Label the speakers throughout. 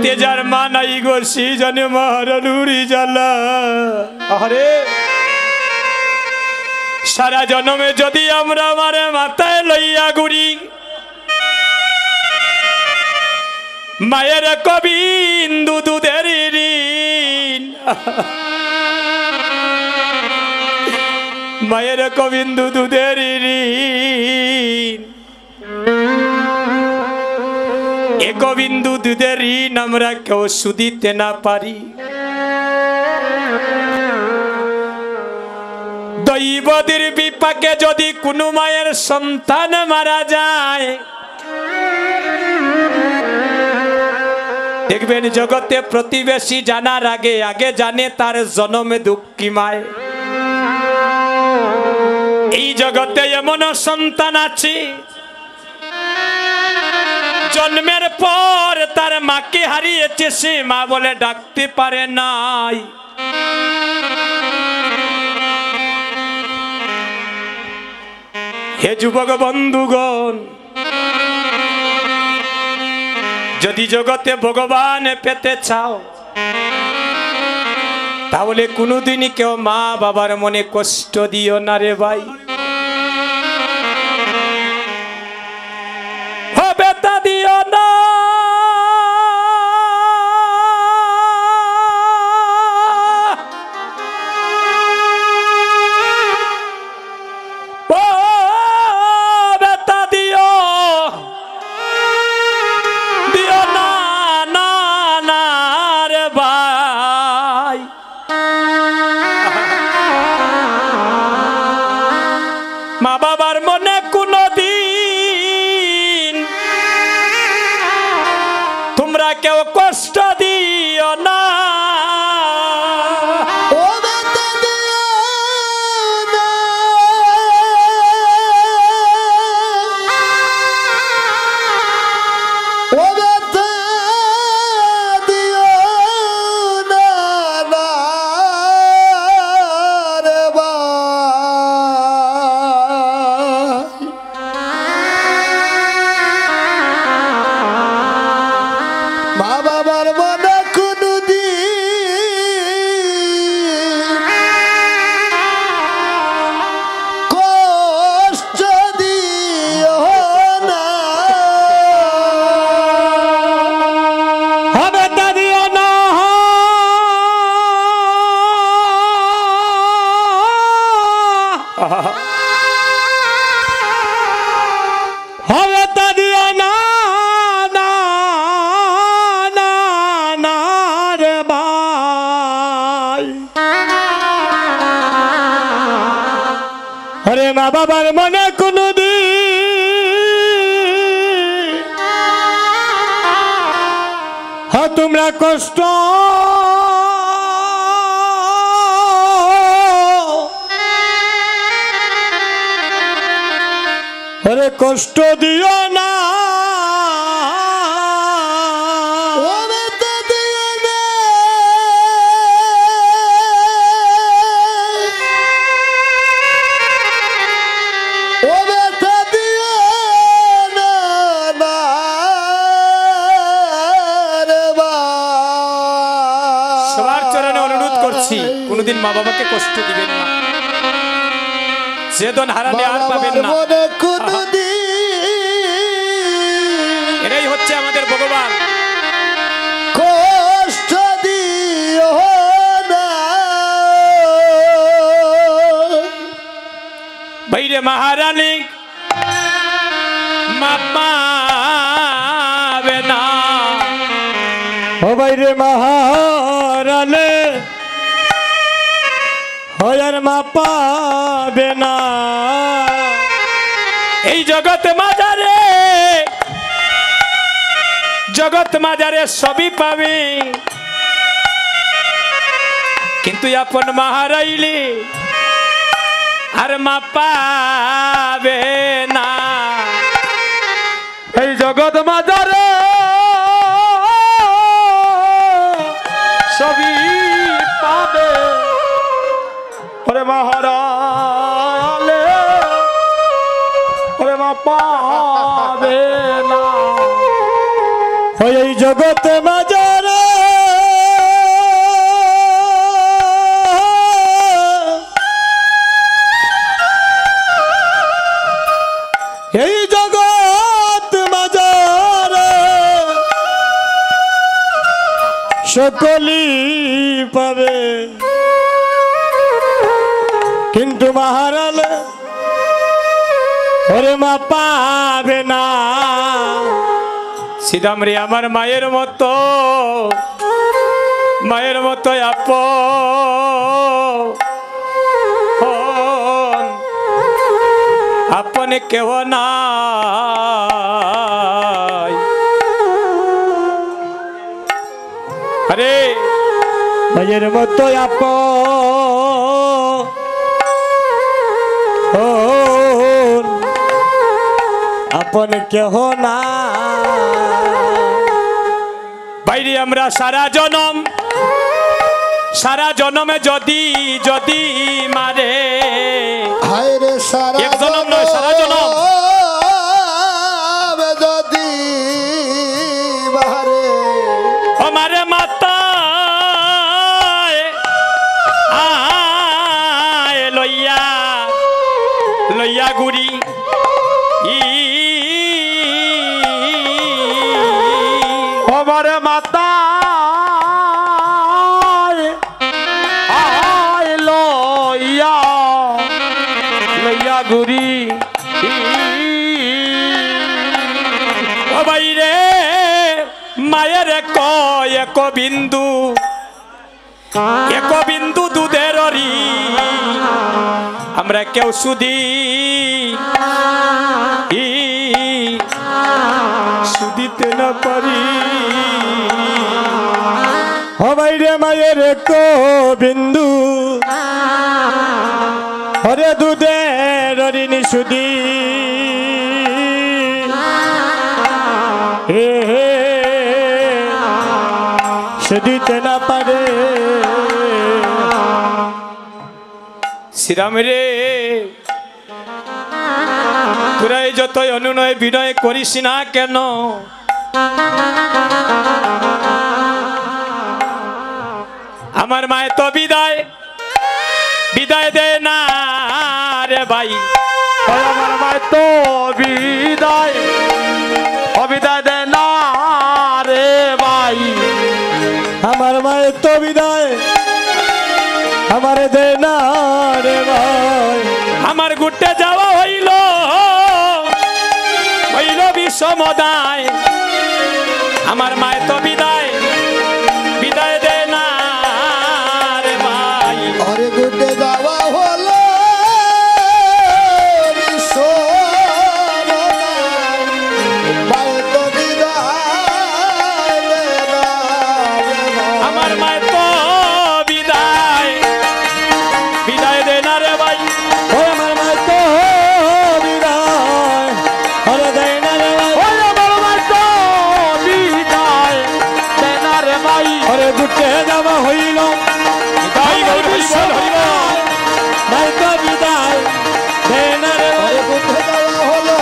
Speaker 1: জগতে যার মা নাই গো সে জানে মারানুরি জ্বালা। আরে সারা জন্মে যদি আমরা মারে মাথায় লইয়া ঘুরি, মায়ের কবিন্দু দুধের ঋণ, মায়ের কবিন্দু দুধের ঋণ, এ কবিন্দু দুধের ঋণ আমরা কেউ শুধিতে না পারি। দৈবদের বিপাকে যদি কোনো মায়ের সন্তান মারা যায়, দেখবেন জগতে প্রতিবেশী জানার আগে আগে জানে তার জন্মে দুঃখী মায়। এই জগতে এমন সন্তান আছে জন্মের পর তার মাকে হারিয়েছে, সে মা বলে ডাকতে পারে নাই। হে যুবক বন্ধুগণ, যদি জগতে ভগবান পেতে চাও তাহলে কোনোদিনই কেউ মা বাবার মনে কষ্ট দিও না রে ভাই। বেতা দিও না, বেতা দিও দিও না, না না রে ভাই। মা বাবার মনে কোনদিন তোমরা কেউ কষ্ট দিও না। अरे माँ बाबार मने कोनोदिन हाँ तुमरा कष्ट अरे कष्ट दियो ना কোনদিন মা বাবাকে কষ্ট দিবেন না, যেদিন হারালে আর পাবেন না। এটাই হচ্ছে আমাদের ভগবান।
Speaker 2: কষ্ট দিও না
Speaker 1: ভাইরে মহারানী, মা পাবে না
Speaker 2: ও ভাইরে মহারানী হয়ার মা পাবে না।
Speaker 1: এই জগৎ মাজারে, জগৎ মাজারে সবই পাবে, কিন্তু আপন মা হারাইলে আর মা পাবে না। এই জগৎ মাজারে সবই পাবে, ওরে মা হারালে ওরে মা পাবে না।
Speaker 2: এই জগৎ মাজারে সকলি পাবে, কিন্তু মাহারালে ওরে মা পাবে না।
Speaker 1: সিদাম রে আমার মায়ের মতো, মায়ের মতো আপনে কেহ নাই। আরে
Speaker 2: মায়ের মতো আপন কেহ না।
Speaker 1: বাইরে আমরা সারা জনমে যদি যদি মারে,
Speaker 2: হায় রে সারা
Speaker 1: এক জনম নয়, সারা জনম
Speaker 2: যদি মারে,
Speaker 1: ও মারে মাতা আয় লইয়া লইয়া গুড়ি
Speaker 2: আমার মাতা লইয়া লইয়া ঘুরি।
Speaker 1: ও বাইরে মায়ের এক বিন্দু দুধের রি আমরা কেউ সুদি সুদিতে না পারি।
Speaker 2: হবাই রে মায়ের বিন্দু হরে দুধের ঋণী সুদি। হে হে সে দিতে না পারে।
Speaker 1: শ্রীরাম রে তোরা যতই অনুনয় বিনয় করিস না কেন, আমার মায়ের তো বিদায় দেয় না রে ভাই।
Speaker 2: আমার মায়ের তো বিদায় দেয় না রে ভাই। আমার মায়ের তো বিদায় আমার দেয় না রে ভাই।
Speaker 1: আমার ঘুরতে যাওয়া হইল বিষমদায়, আমার মায়ের তো বিদায় দেয় না রে ভাই।
Speaker 2: আরে ঘুরতে যাওয়া হলো
Speaker 1: আমার মায়ের তো বিদায় দেয় না রে ভাই।
Speaker 2: আমার মায়ের তো বিদায় দেয় না রে ভাই। আমার মায়ের তো বিদায় দেয় না রে ভাই। আরে ঘুরতে যাওয়া হইল মায়ের তো বিদায় দেয় না রে ভাই। ঘুরতে যাওয়া হলো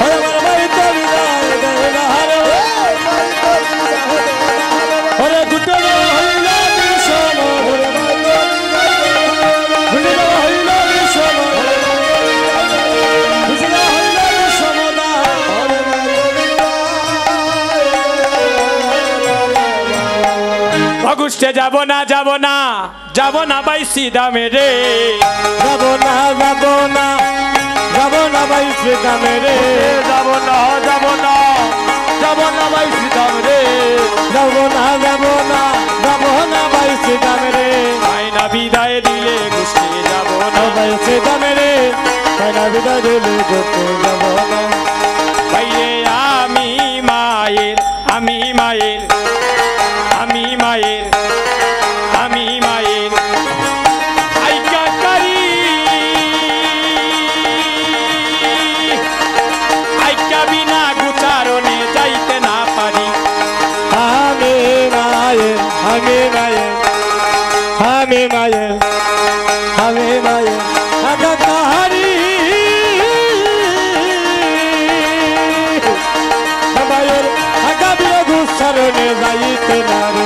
Speaker 2: আমার মায়ের তো বিদায় দেয় না রে ভাই। আরে ঘুরতে যাওয়া হইল
Speaker 1: অগুষ্টে যাব না ভাই সিদামে রে।
Speaker 2: যাব না ভাই সিদামে রে। যাব না ভাই সিদাম রে। যাব না ভাই সিদাম রে।
Speaker 1: আইনা বিদায় দিলে গুষ্টে যাব না
Speaker 2: ভাই সিদাম রে। আইনা বিদায় দিলে গুষ্টে যাব না।
Speaker 1: ভাইরে আমি মায়ের আইকাকারি আইকা বিনা গুচারণে যাইতে না পারি।
Speaker 2: আমি মায়ের আকাকারি মায়ের আকাবিয়া গুসারণে যাইতে না রে।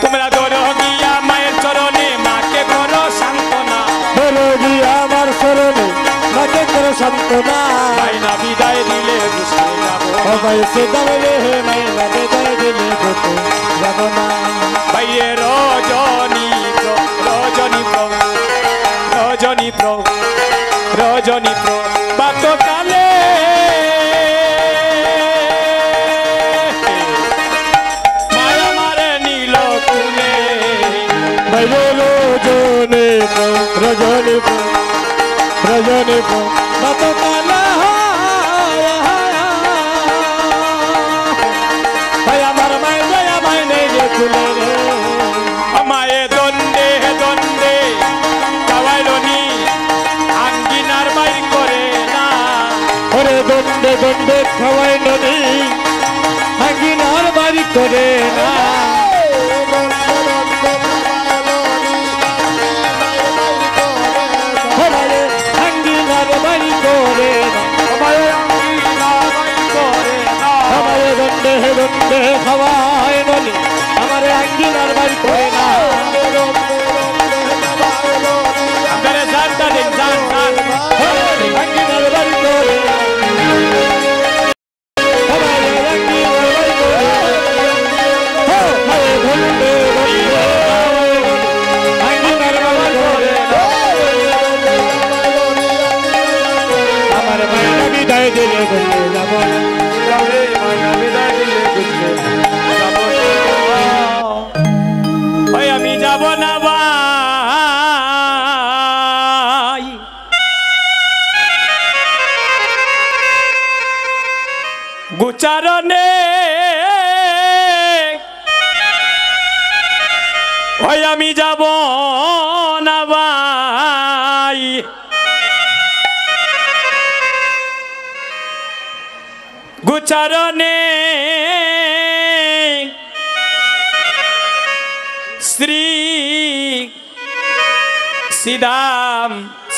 Speaker 1: তোমরা ধরো গিয়া মায়ের চরণে মাকে করো সান্ত্বনা।
Speaker 2: ধরো গিয়া আমার শরণে মাকে করো সান্ত্বনা।
Speaker 1: আইনা বিদায় দিলে গুষ্টে যাব না।
Speaker 2: ভাই সিদাম রে মাইনা বিদায় দিলে ঘুরতে যাব না
Speaker 1: ভাইয়ে রজনী প্রো রজনী প্রো রজনী প্রো রজনী প্রো বাতকালে মায়া মারে নীল কুলে
Speaker 2: ভাই রজনী রজনী রজনী কত কালা ভাই আমার মাই দয়া ভাই নেই রে কুলে রে
Speaker 1: আমায় দণ্ডে দণ্ডে চাওয়াইলনি আঙ্গিনার বাইর করে না
Speaker 2: ওরে দণ্ডে দণ্ডে খাওয়াই নদী আঙ্গিনার বাড়ি করে না আঙ্গিনার বাড়ি করে না
Speaker 1: আমায় আঙ্গিনার বাইর করে না
Speaker 2: আমারে দণ্ডে দণ্ডে খাওয়াই নদী আমার আঙ্গিনার বাড়ি করে না
Speaker 1: আপনারা জানটা দিন জান জান
Speaker 2: আঙ্গিনার বাড়ি করে বিদায় দিলে ঘুরতে যাব
Speaker 1: যাবে মায়া বিদায় দিলে ঘুরতে যাব ওই আমি যাব না ভাই গুচারণে ওই আমি যাব না ভাই গুচারণে শ্রী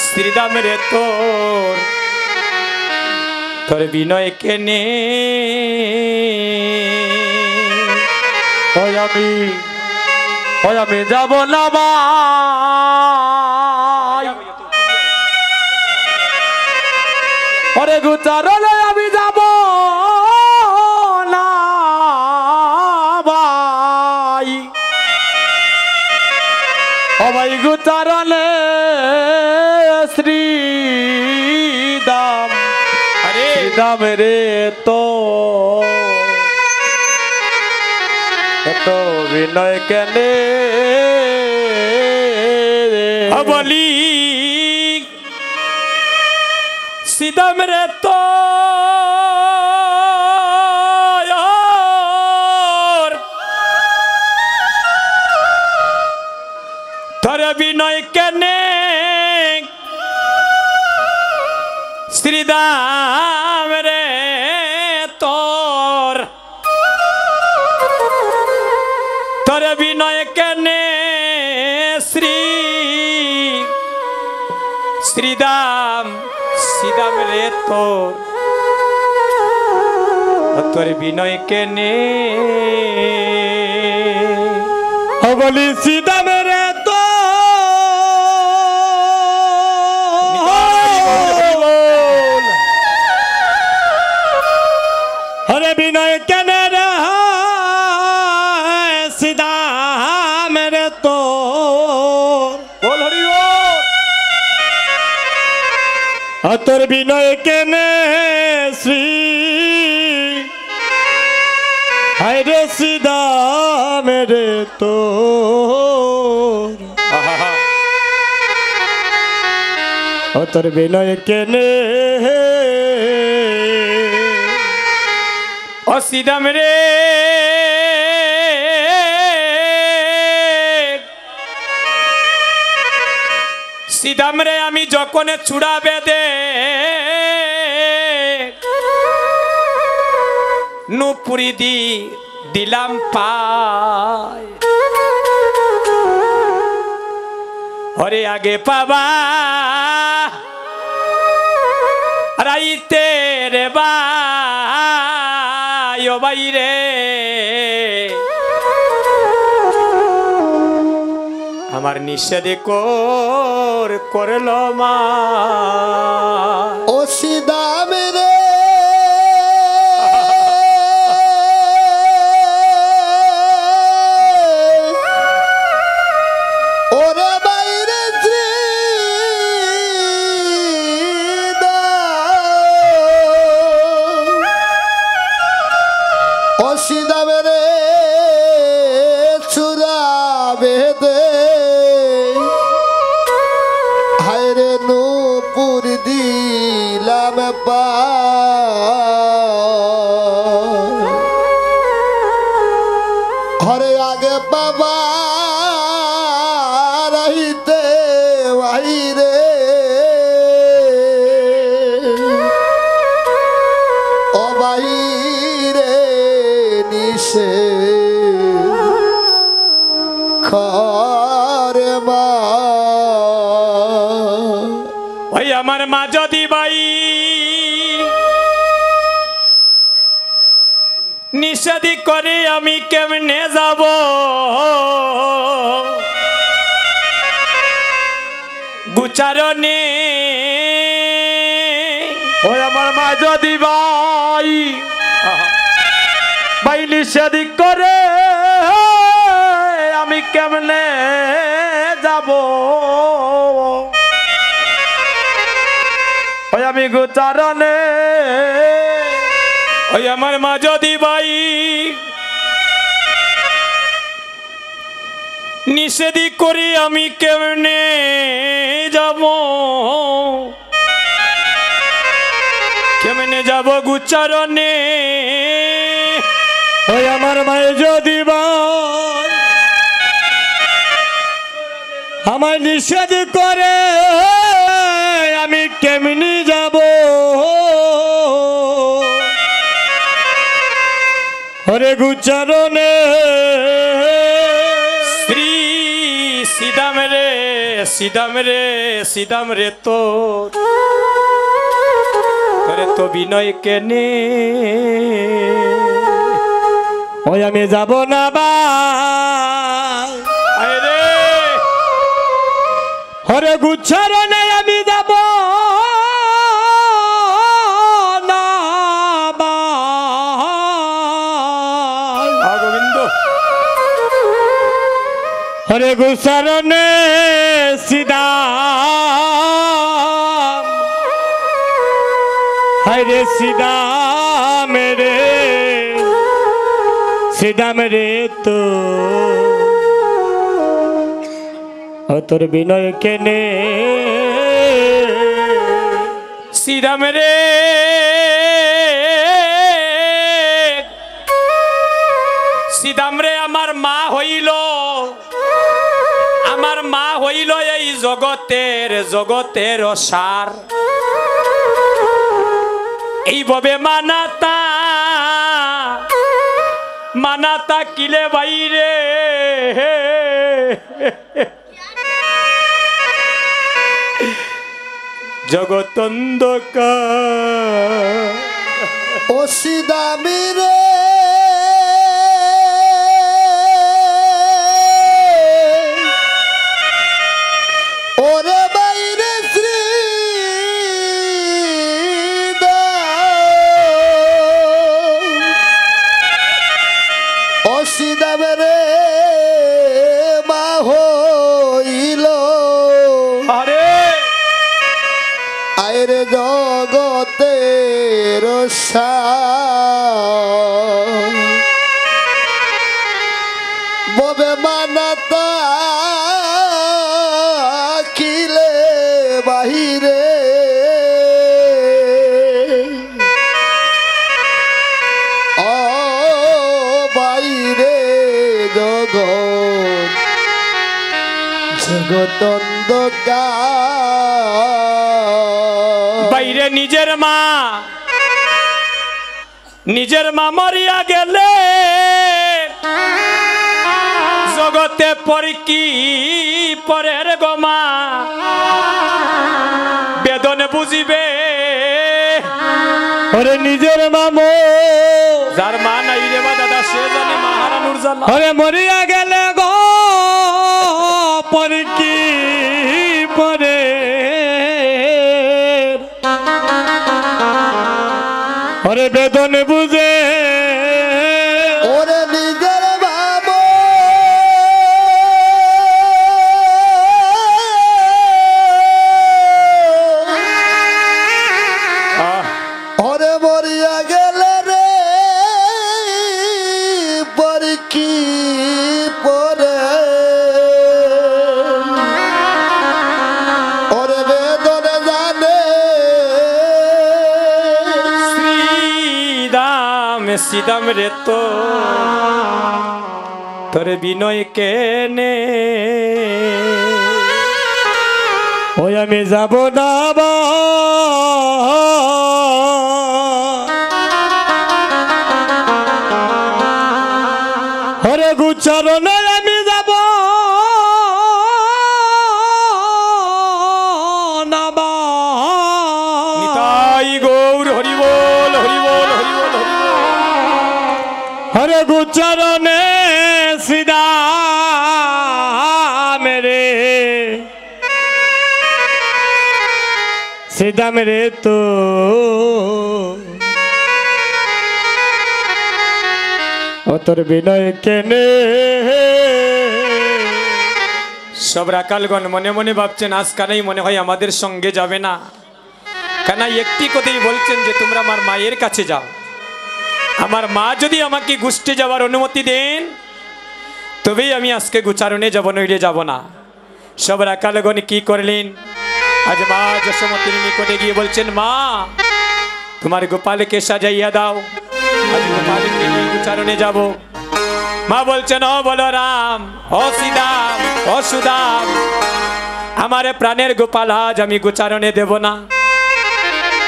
Speaker 1: শ্রীদাম রে তোর বিনয় কেনে
Speaker 2: আমি যাব না ভাই ওরে গুচারলে আমি যাব না ভাই ও ভাই গুচারলে শ্রীদাম
Speaker 1: আরে
Speaker 2: দাম রে তো বিনয় কেনে
Speaker 1: বলি সিদাম রে তো তোর বিনয় কেনে শ্রীদাম রে তোর বিনয় কেনে শ্রীদাম রে তোর বিনয় কেনে
Speaker 2: বলি শ্রীদাম রে তো হরে বিনয় কেনে রে শ্রীদাম রে তো
Speaker 1: বল হরি
Speaker 2: তোর বিনয় কেনে শ্রী হায় রে শ্রীদাম রে তো তোর বিনয় কেনে
Speaker 1: ও শ্রীদাম রে শ্রীদাম রে আমি যখন চূড়া বেদে নুপুরি দিলাম পায় ওরে আগে পাবা রাইতে রে বাই ও বাই রে আমার নিষেধে করল মা
Speaker 3: ও সিদাম রে হরে আগে বাবা রহিতে বাইরে ও বাইরে নিশে খরে মা
Speaker 1: ভাই আমার মা যদি ভাই নিষেধ করে আমি কেমনে যাব গুচারণে
Speaker 2: ওই আমার মা যদি ভাই ভাই নিষেধ করে আমি কেমনে যাব ওই আমি গোচারণে
Speaker 1: ওই আমার মা যদি ভাই নিষেধ করি আমি কেমনে যাব কেমনে যাব গুচারণে
Speaker 2: ওই আমার মায়ে যদি ভাই আমায় নিষেধ করে আমি কেমনি যাব হরে গুচারণে
Speaker 1: শ্রী সিদাম রে সিদাম রে সিদাম রে তোরে তো বিনয় কেনে
Speaker 2: ওই আমি যাব না বা
Speaker 1: রে
Speaker 2: হরে গুচ্ছারণে আমি যাব না বা
Speaker 1: গোবিন্দ
Speaker 2: হরে গুচ্ছারণে সিদা হরে সিদা মেরে তো তোর বিনয় কেনে
Speaker 1: শ্রীরাম রে শ্রীরাম রে আমার মা হইল এই জগতের সার এইভাবে মানাতা কিলে বাইরে জগতন্ধকার
Speaker 3: ও সিদামি রে ওরে বাইরে শ্রী ও সিদামে রে মা হইল
Speaker 1: আরে
Speaker 3: আয়রে জগতের ববে মানাতা কিলে বাহিরে ও বাইরে জগত অন্ধকার
Speaker 1: বাইরে নিজের মা মরিয়া গেলে জগতে পরকি পরের গমা বেদনে বুঝিবে
Speaker 2: ওরে নিজের মামো
Speaker 1: যার মা নাই রে বা দাদা সে জানে মা হারানোর জ্বালা
Speaker 2: ওরে মরিয়া গেলে গো পরে কি পরে ওরে বেদনে বুঝে
Speaker 3: ওরে নিজের বাবু ওরে মরিয়া গেলে রে পরে কি পরে ওরে বেদনে জানে
Speaker 1: সিদাম রে তো তোর বিনয় কেনে
Speaker 2: ওই আমি যাব না বা হরে গুচরণে আমি যাব না বা
Speaker 1: নিতাই গৌর হরি বল হরি বল হরি বল হরি বল।
Speaker 2: হরে গুচরণে সিদা মেরে সিদা মেরে তো ও তোর বিনয় কেনে
Speaker 1: সব রাকালগণ মনে মনে ভাবছেন আজ কানাই মনে হয় আমাদের সঙ্গে যাবে না। কানাই একটি কথাই বলছেন যে তোমরা আমার মায়ের কাছে যাও, আমার মা যদি আমাকে গুষ্টি যাওয়ার অনুমতি দেন তবেই আমি আজকে গুচারণে যাব, নইলে যাব না। সব রাকালগণ কি করলেন, আজ মা যশোমতির নিকটে গিয়ে বলছেন মা তোমার গোপালকে সাজাইয়া দাও, আজ গোপালকে নিয়ে গুচারণে যাব। মা বলছেন ও বলরাম, ও সীতাম, ও সুদাম, আমার প্রাণের গোপাল আজ আমি গুচারণে দেব না।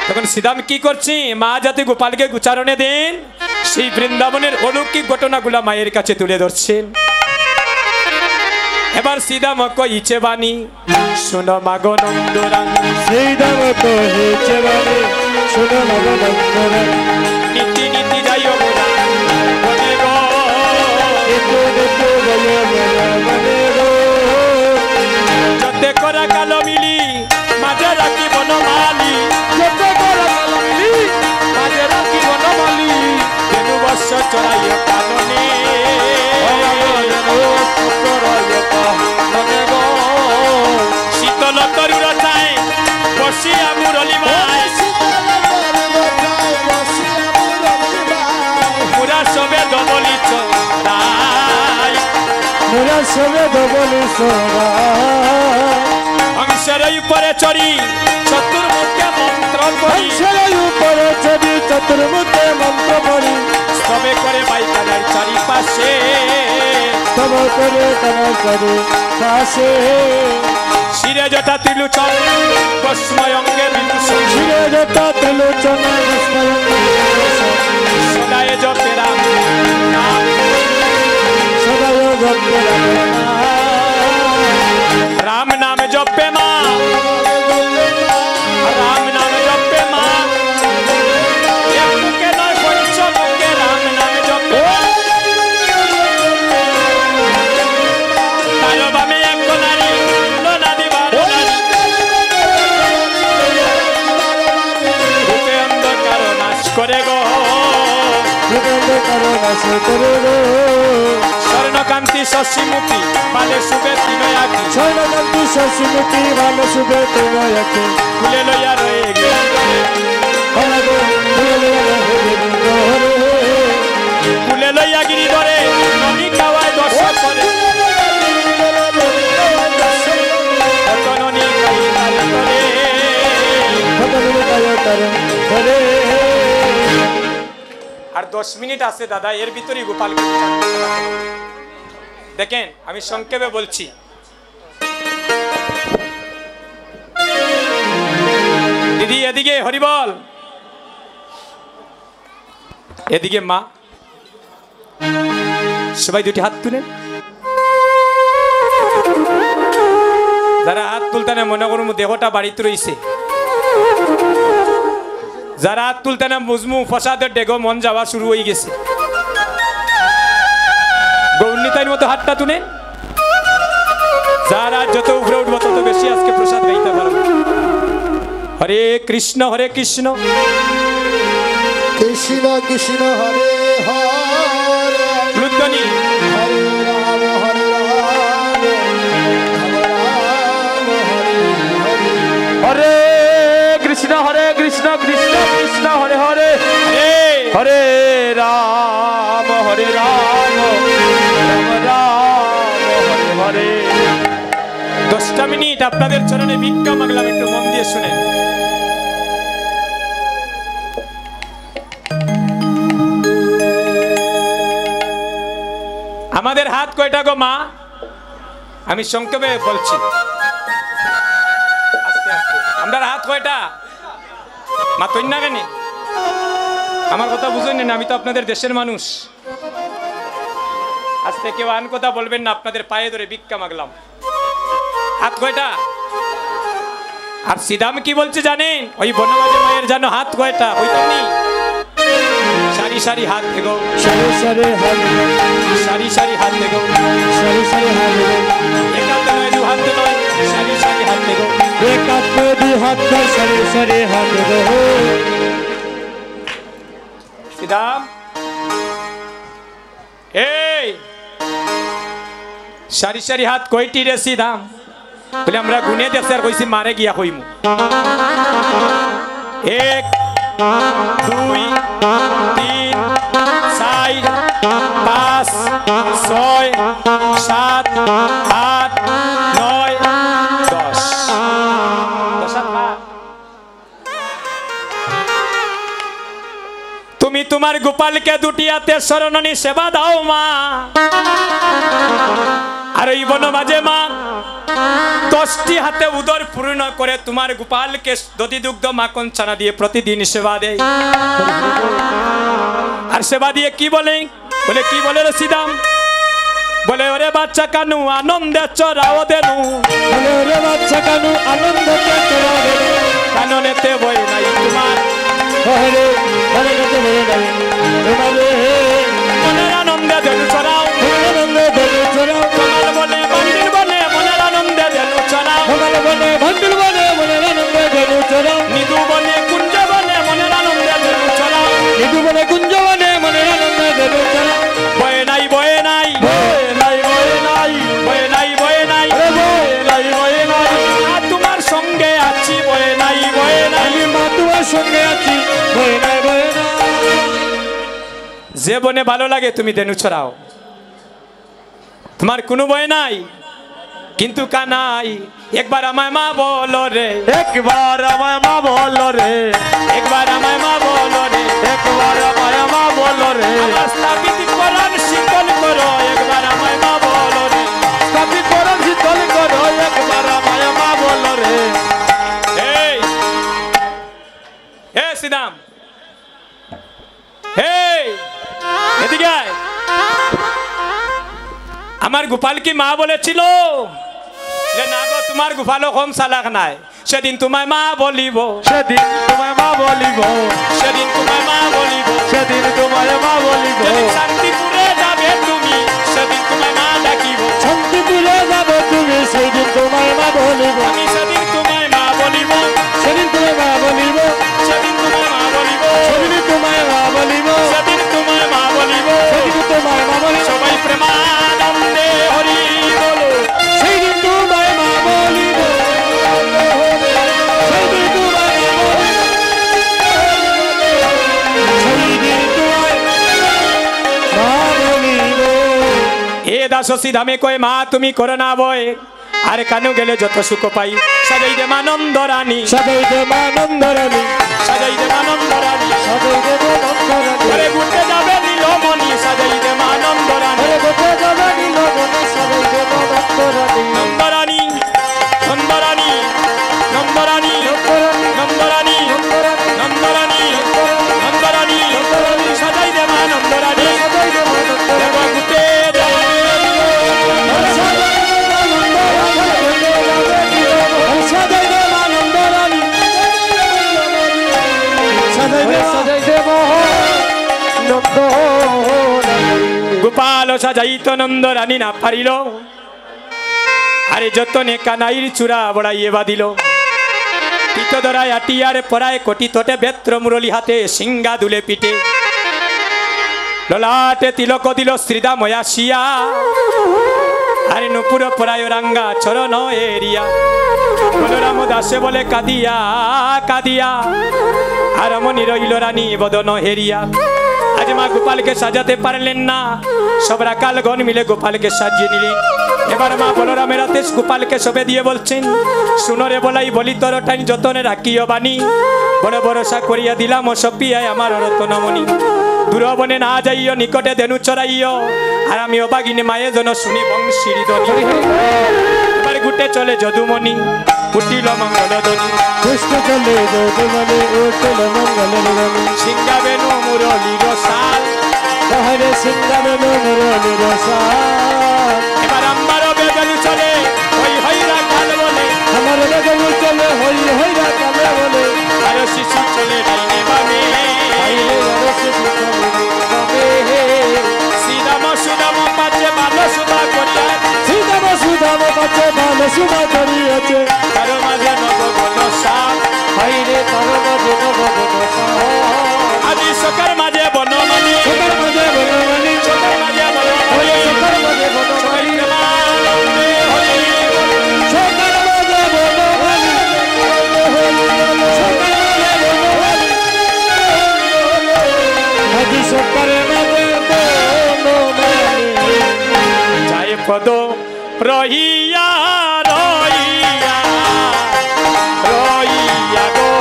Speaker 1: তখন সীতাম কি করছি, মা যাতে গোপালকে গুচারণে দেন সেই বৃন্দাবনের অলৌকিক ঘটনাগুলা মায়ের কাছে তুলে ধরছেন। এবার সীতাম কইছে বাণী, শোনো মাগো নন্দরাং,
Speaker 2: সেই দাম তো হেছে বাণী শোনো মাগো নন্দরাং,
Speaker 1: নীতি নীতি যাইও মোরা বনে গো,
Speaker 2: একটু একটু বলো মনে গো,
Speaker 1: যতে করা কালো মিলি মাঝে রাখি বনমালি,
Speaker 2: যত বড় কালমি মাঝে রাখি বনমালি,
Speaker 1: বেনু বর্ষ চড়াইও কাননে,
Speaker 2: মনে গো
Speaker 1: শীতল তরুর চায় বসিয়া মুরলি মায়, পুরা সবে দবলি চড়াই,
Speaker 2: মোরা সবে দবলি সোরা,
Speaker 1: অংশের উপরে চড়ি চতুর্মুখে মন্ত্র করি,
Speaker 2: হংসের উপরে ছবি চতুর্মুখে মন্ত্র পড়ি,
Speaker 1: তবে করে বাইকানার চারিপাশে,
Speaker 2: তব করে তারা চারি পাশে,
Speaker 1: শিরে জটা ত্রিলোচন বস্ময় অঙ্গে বিভূষণ,
Speaker 2: শিরে যথা ত্রিলোচন বিস্ময়,
Speaker 1: সদায় জপে রাম নাম,
Speaker 2: সদায় জপে
Speaker 1: রাম নাম জপে মা, রাম নাম জপে মা, এক মুখে নয় পঞ্চমুখে রাম নাম জপে, তার বামে এক নারী নারী বারো নারী, রূপে অন্ধকার নাশ করে গো,
Speaker 2: কারণাসে করে গো,
Speaker 1: স্বর্ণকান্তি শশীমুখী বালে শুভে তিনয় আঁকি,
Speaker 2: স্বর্ণকান্তি শশীমুখী ভালো শুভে তোমায় আঁকে,
Speaker 1: ফুলে লইয়া রয়ে গেলাম ফুলে লইয়া গিরি ধরে নদী খাওয়ায় দর্শন করে, ননী খাই তারে করে। আর 10 মিনিট আছে দাদা, এর ভিতরেই গোপালকে দেখেন আমি সংক্ষেপে বলছি। দিদি এদিকে হরিবল, এদিকে মা, সবাই দুটি হাত তুলেন। যারা হাত তুলতে না মনে করুন দেহটা বাড়িতে রয়েছে, যারা হাত তুলতে না বুঝমু ফসাদের ডেগো মন যাওয়া শুরু হয়ে গেছে। গৌরনীতার মতো হাতটা তুলে, যারা যত উপরে উঠবো তত বেশি আজকে প্রসাদ গাইতে পারবো। হরে কৃষ্ণ
Speaker 3: কৃষ্ণ কৃষ্ণ হরে হরে,
Speaker 1: লুদ্ধনি
Speaker 3: হরে রাম হরে রাম, রাম হরে হরে,
Speaker 2: হরে কৃষ্ণ কৃষ্ণ কৃষ্ণ হরে হরে,
Speaker 1: হরে
Speaker 2: হরে রাম হরে রাম, রাম রাম হরে হরে।
Speaker 1: 10টা মিনিট আপনাদের চরণে ভিক্ষা মাগলাম, একটু মন দিয়ে শুনেন। আমাদের হাত কয়টা গো মা? আমি সংক্ষেপে বলছি, আস্তে আস্তে। আপনার হাত কয়টা মা? তৈন না কেন? আমার কথা বুঝুন না, আমি তো আপনাদের দেশের মানুষ। আজকে কেউ আন কথা বলবেন না, আপনাদের পায়ে ধরে ভিক্ষা মাগলাম। হাত কয়টা? আর সিদাম কি বলছে জানেন? ওই বনমাঝে মায়ের জানো হাত কয়টা? ওই তুমি সারি সারি হাত দেখো,
Speaker 2: সারি সারি হাত,
Speaker 1: সারি সারি হাত দেখো,
Speaker 2: সারি সারি হাত,
Speaker 1: একান্ত নয় দু হাত নয়, সারি সারি হাত দেখো,
Speaker 2: একাত্ম দুই হাত, সারি সারি হাত দেখো।
Speaker 1: সিদাম এই সারি সারি হাত কয়টি রে সিদাম? বলে আমরা গুনে দেখছি আর কইছি মারে গিয়া কইমু। 1 2 3 4 5 6 7 8 9 10 তুমি তোমার গোপালকে দুটি হাতে শরণনী সেবা দাও মা। আর এই বনমাঝে মা 10টি হাতে উদর পূর্ণ করে তোমার গোপালকে দধি দুগ্ধ মাখন ছানা দিয়ে প্রতিদিন সেবা দেয়। আর সেবা দিয়ে কি বলে? বলে কি বলে রে সিদাম? বলে ওরে বাচ্চা কানু আনন্দে চড়াও দেনু,
Speaker 2: বলে ওরে বাচ্চা কানু আনন্দে চড়াও দেনু,
Speaker 1: কাননেতে বই নাই তোমার,
Speaker 2: ওরে কাননেতে বই নাই তোমার,
Speaker 1: মনের আনন্দে দেনু চড়াও,
Speaker 2: আনন্দে দেনু চড়াও,
Speaker 1: তোমার বলে মন্দির বলে মনের আনন্দে দেনু চড়াও,
Speaker 2: তোমার বলে মন্দির বলে মনের আনন্দে দেনু চড়াও,
Speaker 1: নিদু বলে কুঞ্জ বলে মনের আনন্দে দেনু চড়াও,
Speaker 2: নিদু বলে কুঞ্জ বলে মনের আনন্দে দেনু চড়াও,
Speaker 1: বয়ে নাই বয়ে নাই,
Speaker 2: বয়ে নাই বয়ে নাই,
Speaker 1: বয়ে নাই বয়ে নাই,
Speaker 2: আরে বয়ে নাই বয়ে নাই,
Speaker 1: আর তোমার সঙ্গে আছি বয়ে নাই বয়ে নাই,
Speaker 2: আমি মা তোমার সঙ্গে আছি বয়ে নাই বয়ে নাই।
Speaker 1: যে বনে ভালো লাগে তুমি দেনু ছড়াও, তোমার কোনো বয়ে নাই। কিন্তু কানাই একবার আমায় মা বলো রে,
Speaker 2: একবার আমায় মা বলো রে,
Speaker 1: একবার আমায় মা বলো রে,
Speaker 2: একবার আমায় মা বলো রে,
Speaker 1: আমার স্থাপিত করার শীতল করো, একবার আমায় মা বলো রে,
Speaker 2: স্থাপিত করার শীতল করো, একবার আমায় মা বলো রে।
Speaker 1: এই এ সিদাম, এই এদিকে আয়। আমার গোপাল কি মা বলেছিল যে না গো তোমার গোপালও কম চালাক নাই, সেদিন তোমায় মা বলিব,
Speaker 2: সেদিন তোমায় মা বলিব,
Speaker 1: সেদিন তোমায় মা বলিব,
Speaker 2: সেদিন তোমায় মা বলিব,
Speaker 1: যেদিন শান্তিপুরে যাবে তুমি সেদিন তোমায় মা ডাকিব,
Speaker 2: শান্তিপুরে যাবে তুমি সেদিন তোমায় মা বলিব,
Speaker 1: আমি সেদিন তোমায় মা বলিব,
Speaker 2: সেদিন তোমায় মা বলিব,
Speaker 1: সেদিন তোমায় মা বলিব,
Speaker 2: সেদিন তোমায় মা বলিব,
Speaker 1: সেদিন তোমায় মা বলিব,
Speaker 2: সেদিন তোমায় মা বলিব,
Speaker 1: সবাই প্রেমানন্দে হরি বলো,
Speaker 2: সেদিন তোমায় মা বলিব, সেদিন তোমায় মা বলিব, সেদিন তোমায় মা বলিব।
Speaker 1: এ দাসী ধামে কয় মা তুমি করো না বয়, আর কানু গেলে যত সুখ পাই, সাজাই দে মানন্দ রানী,
Speaker 2: সাজাই দে মানন্দ রানী,
Speaker 1: সাজাই দে মানন্দ রানী,
Speaker 2: সাজাই দে মানন্দ রানী,
Speaker 1: ঘরে ঘুরতে যাবে নীলমণি, সাজাই দে মানন্দ রানী,
Speaker 2: আরে গোপে যাবে নীলমণি, সাজাই দে মানন্দ রানী,
Speaker 1: নন্দ রানী, নন্দ রানী, নন্দ রানী, নন্দ রানী, নন্দ রানী, নন্দ রানী, সাজাই দে মানন্দ রানী,
Speaker 2: সাজাই দে মানন্দ রানী,
Speaker 1: দেখো ঘুরতে যাবে
Speaker 2: সাজাই দে মানন্দ রানী, সাজাই দে মানন্দ রানী।
Speaker 1: গোপাল সাজাইত নন্দ রানী না পারিল, আরে যতনে কানাইর চূড়া বড়াইয়ে বাঁধিল, পিত ধরায় আটিয়ার পরায় কোটি তোটে বেত্র মুরলি হাতে সিংহা দুলে পিঠে, ললাটে তিলক দিল শ্রীদাম আসিয়া, আরে নুপুর পরায় রাঙ্গা চরণ এরিয়া, বলরাম দাসে বলে কাঁদিয়া কাঁদিয়া, আর মনি রইল রানী বদন হেরিয়া। আজ মা গোপালকে সাজাতে পারলেন না, সব রাকালগণ মিলে গোপালকে সাজিয়ে নিলেন। এবার মা বলরামের হাতে গোপালকে সবে দিয়ে বলছেন, শুনরে বলাই বলি তোর টাইম যতনে রাখিও বাণী, বড় ভরসা করিয়া দিলাম ও সপিয়ায় আমার রতনমণি। দূরবনে না যাইও, নিকটে ধেনু চড়াইও, আর আমি অবাগিনী মায়ের জন্য শুনি বংশীর ধ্বনি। এবার গুটে চলে যদুমণি, উঠিল মঙ্গল ধ্বনি।
Speaker 2: পুষ্ট চলে যদুমণি, উঠিল মঙ্গল ধ্বনি।
Speaker 1: সিংহাবেনু মুরলীর সাল,
Speaker 2: হরে সিংহাবেনু মুরলীর সাল।
Speaker 1: এবার আমার বেগলু চলে হই হইরা কাল বলে,
Speaker 2: আমার বেগলু চলে হই হইরা কাল বলে।
Speaker 1: আর শিশু চলে ডাইনে বামে, শ্রীরাম সুদাম পাচ্ছে ভালো সুধা করিয়া,
Speaker 2: শ্রীরাম সুদাম পাচ্ছে ভালো সুধা করিয়াছে।
Speaker 1: তার মাঝে নবগণ সাপ,
Speaker 2: হাইরে তার মাঝে নবগণ সাপ।
Speaker 1: আদি সকার মাঝে বনমালী,
Speaker 2: সকার মাঝে বনমালী,
Speaker 1: সকার মাঝে বনমালী,
Speaker 2: সকার মাঝে বনমালী, সকার মাঝে বনমালী, আদি সকার মাঝে বনমালী।
Speaker 1: যায় পদ রহিয়া রহিয়া রহিয়া গো,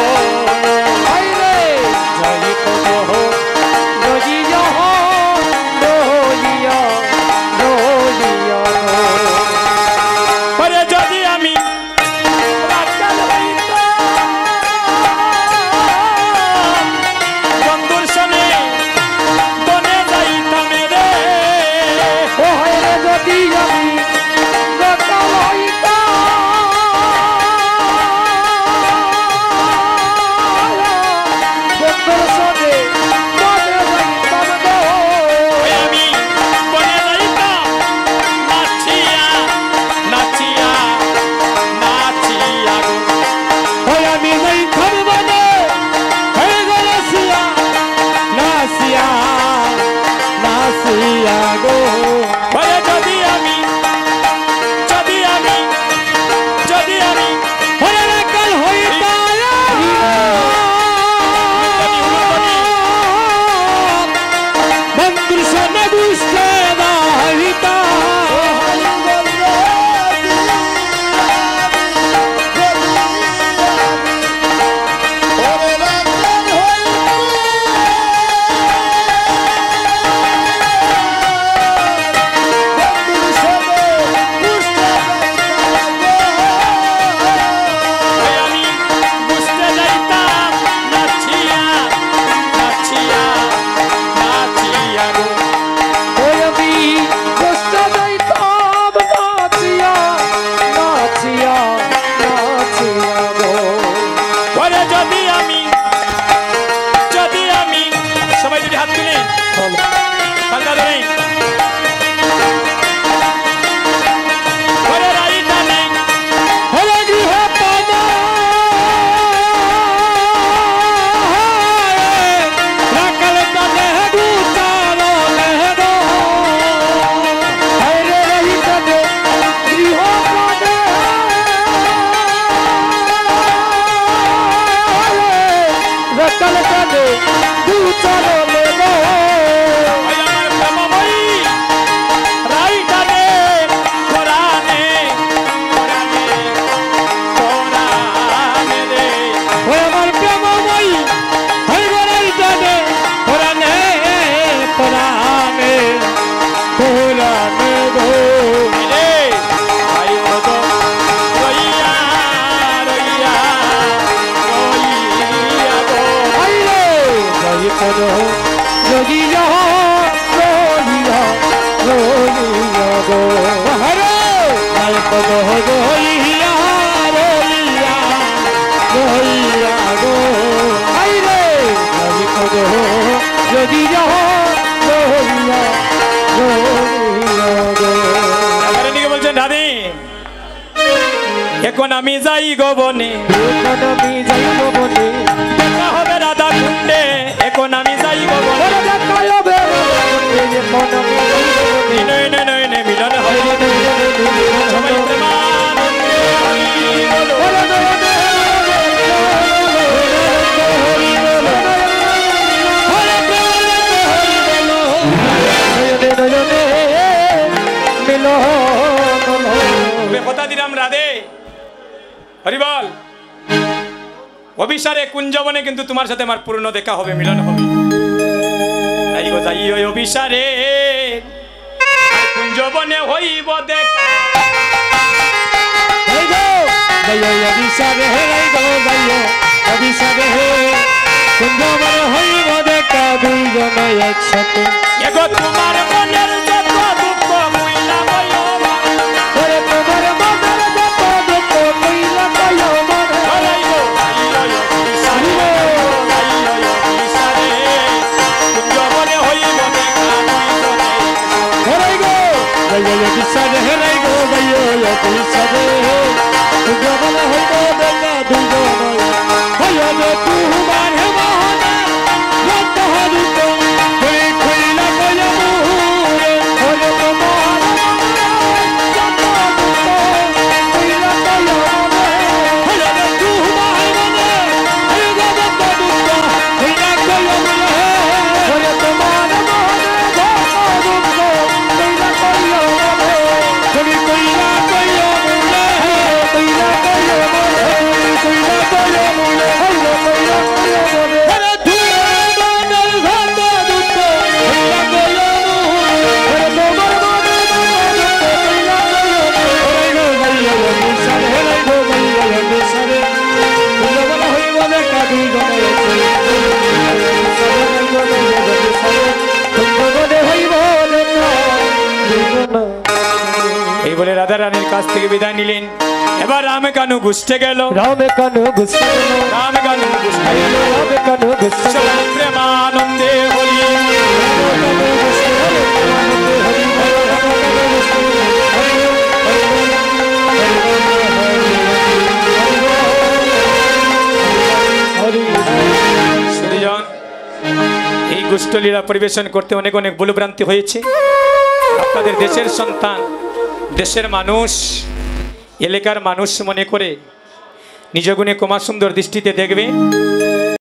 Speaker 2: হাইরে জয় কহ রজিয়া রজিয়া রজিয়া।
Speaker 1: পরে যদি আমি রাখাল হইতাম, বন্ধুর সনে বনে যাইতাম রে।
Speaker 2: ও হাইরে যদি আমি রাখাল হইতাম, বন্ধুর সনে বনে যাইতাম গো।
Speaker 1: ওই আমি বনে যাইতাম নাচিয়া নাচিয়া নাচিয়া গো।
Speaker 2: ওই আমি যাইতাম বনে, হয়ে গো নাচিয়া নাচিয়া নাচিয়া গো।
Speaker 1: পরে যদি আমি
Speaker 2: হয়ে রাখাল হইতাম, বন্ধুর সনে বুঝতে দাহিতাম।
Speaker 1: ওই আমি বুঝতে যাইতাম নাচিয়া নাচিয়া নাচিয়া গো।
Speaker 2: ওই আমি কষ্ট যাইতাম নাচিয়া নাচিয়া নাচিয়া গো।
Speaker 1: পরে যদি আমি সবাই যদি হাত তুলে হালকা ধরে, পরে রাইটা নেই
Speaker 2: হরে গৃহ পানা রাখাল কানে গুচালো লেহো। হরে রহি কানে গৃহ পানে রাখাল কানে গুচালো লেহো।
Speaker 1: ওই আমার প্রেমময়ী রাইটা নে কোরআনে কোরআনে কোরআনে রে।
Speaker 2: ওই আমার প্রেমময়ী হরিবরাই জানে পুরাণে পুরাণে পুরাণে গো।
Speaker 1: রে আই পদ রইয়া রইয়া রইয়া গো।
Speaker 2: হাইরে জয় পদ রজিয়া রজিয়া রজিয়া গো। হরে জয় পদ রজিয়া রজিয়া রজিয়া গো। হাইরে জয় পদ রজিয়া রজিয়া রজিয়া গো।
Speaker 1: আমার এদিকে বলছেন দাদি, এখন আমি যাই গো বনে,
Speaker 2: এখন আমি যাইব বনে,
Speaker 1: দেখা হবে রাধা কুণ্ডে। এখন আমি যাই গো বনে,
Speaker 2: ওরে দেখায় হবে এখন আমি যাইব বনে।
Speaker 1: নয়নে নয়নে মিলন হবে। সবাই প্রেমানন্দে হরি বলো।
Speaker 2: ওরে নয়নে হরি বল, ওরে প্রেমানন্দে হরি বল, নয়নে নয়নে মিলন হলো।
Speaker 1: তবে কথা দিলাম রাধে হরি বল, অভিসারে কুঞ্জবনে কিন্তু তোমার সাথে আমার পূর্ণ দেখা হবে, মিলন হবে। তাই গো যাইও অভিসারে কুঞ্জবনে হইব দেখা
Speaker 2: যাইও অভিসারে হে যাইও অভিসারে হে কুঞ্জবনে হইব দেখা দুইজন একসাথে
Speaker 1: এগো তোমার মনের যত দুঃখ মইলা বইও
Speaker 2: ওরে তোমার মনের যত দুঃখ কইলা কইও মনে
Speaker 1: হরাইগো যাইও অভিসারে যাইও অভিসারে কুঞ্জবনে হইব দেখা দুইজনে
Speaker 2: হেরাই গো যাইও অভিসারে হেরাই গো যাইও অভিসারে কুঞ্জবনে হইব দেখা দুইজন হইও রে তোমার হে মহনা যত দুঃখ কইলা কইও মুরে ওরে তোমার যত দুঃখ কইলা কইও মনে হইও রে তোমার মনে হইও যত দুঃখ কইলা কইও মনে ওরে তোমার মনে যত দুঃখ কইলা কইও মনে তুমি কইলা কইও মনে কইলা কইও মনে কইলা কইও মনে হইও কইলা কইও মনে ওরে তোমার মনের যত দুঃখ কইলা কইও মনে ওরে তোমার মনের যত দুঃখ কইলা কইও মনে ওরে গো যাইও বিসারে হেলাই গো যাইও বিসারে কুঞ্জবনে হইব দেখা দুইজনে কুঞ্জবনে হইব দেখা দুইজনে
Speaker 1: এই বলে রাধা রানীর কাছ থেকে বিদায় নিলেন এবার রামে কানু গুষ্টে গেল
Speaker 2: রামে কানু গুস্তা গেল
Speaker 1: রামে কানু গুষ্টে গেল
Speaker 2: রামে কানু গুস্তা গেল
Speaker 1: সবাই প্রেমানন্দে হরি সুধীজন এই গোষ্ঠলীলা পরিবেশন করতে অনেক অনেক ভুলভ্রান্তি হয়েছে আপনাদের দেশের সন্তান দেশের মানুষ এলাকার মানুষ মনে করে নিজ গুণে কমা সুন্দর দৃষ্টিতে দেখবে